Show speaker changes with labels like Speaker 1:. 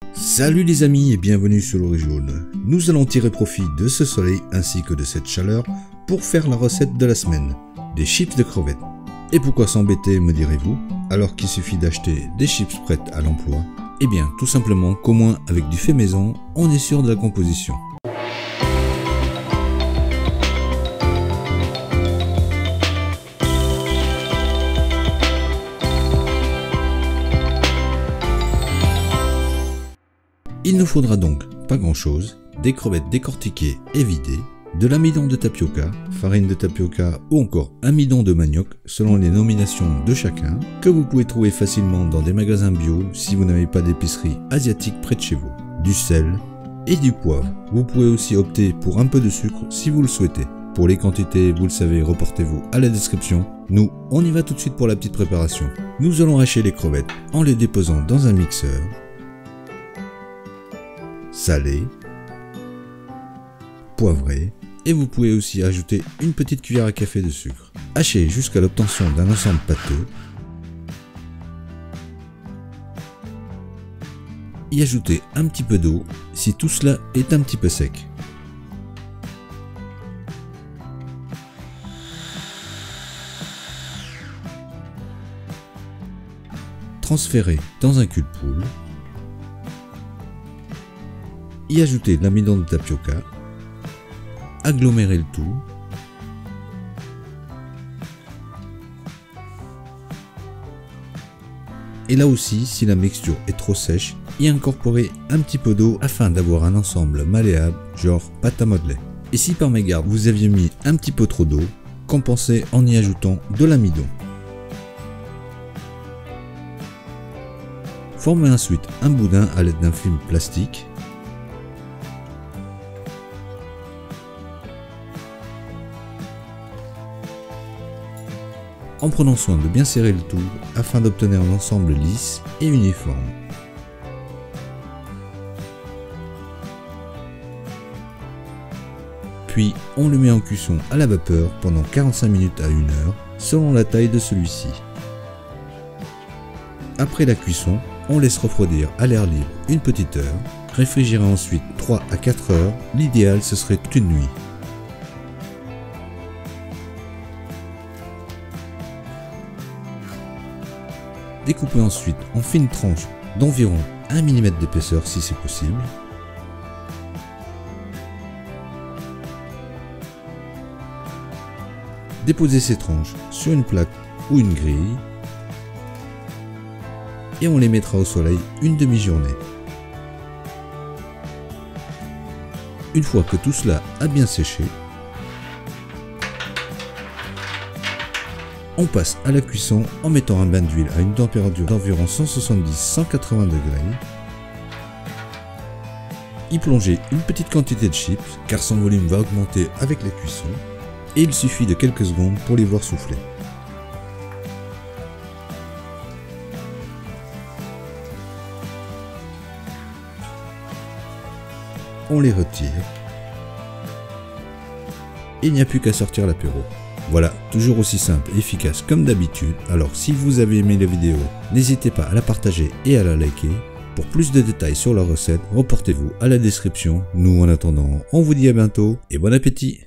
Speaker 1: Salut les amis et bienvenue sur l'Orée Jaune. Nous allons tirer profit de ce soleil ainsi que de cette chaleur pour faire la recette de la semaine, des chips de crevettes. Et pourquoi s'embêter, me direz-vous, alors qu'il suffit d'acheter des chips prêtes à l'emploi? Eh bien, tout simplement qu'au moins avec du fait maison, on est sûr de la composition. Il nous faudra donc pas grand chose, des crevettes décortiquées et vidées, de l'amidon de tapioca, farine de tapioca ou encore amidon de manioc selon les nominations de chacun, que vous pouvez trouver facilement dans des magasins bio si vous n'avez pas d'épicerie asiatique près de chez vous, du sel et du poivre. Vous pouvez aussi opter pour un peu de sucre si vous le souhaitez. Pour les quantités, vous le savez, reportez-vous à la description. Nous, on y va tout de suite pour la petite préparation. Nous allons hacher les crevettes en les déposant dans un mixeur, salé, poivré, et vous pouvez aussi ajouter une petite cuillère à café de sucre. Hachez jusqu'à l'obtention d'un ensemble pâteux. Y ajoutez un petit peu d'eau si tout cela est un petit peu sec. Transférez dans un cul de poule. Y ajouter de l'amidon de tapioca, agglomérer le tout, et là aussi, si la mixture est trop sèche, y incorporer un petit peu d'eau afin d'avoir un ensemble malléable, genre pâte à modeler. Et si par mégarde vous aviez mis un petit peu trop d'eau, compensez en y ajoutant de l'amidon. Formez ensuite un boudin à l'aide d'un film plastique. En prenant soin de bien serrer le tout afin d'obtenir un ensemble lisse et uniforme. Puis on le met en cuisson à la vapeur pendant 45 minutes à 1 heure selon la taille de celui-ci. Après la cuisson, on laisse refroidir à l'air libre une petite heure, réfrigérer ensuite 3 à 4 heures, l'idéal ce serait toute une nuit. Découpez ensuite en fines tranches d'environ 1 mm d'épaisseur si c'est possible. Déposez ces tranches sur une plaque ou une grille et on les mettra au soleil une demi-journée. Une fois que tout cela a bien séché, on passe à la cuisson en mettant un bain d'huile à une température d'environ 170-180 degrés. Y plongez une petite quantité de chips car son volume va augmenter avec la cuisson et il suffit de quelques secondes pour les voir souffler. On les retire et il n'y a plus qu'à sortir l'apéro. Voilà, toujours aussi simple et efficace comme d'habitude. Alors si vous avez aimé la vidéo, n'hésitez pas à la partager et à la liker. Pour plus de détails sur la recette, reportez-vous à la description. Nous en attendant, on vous dit à bientôt et bon appétit!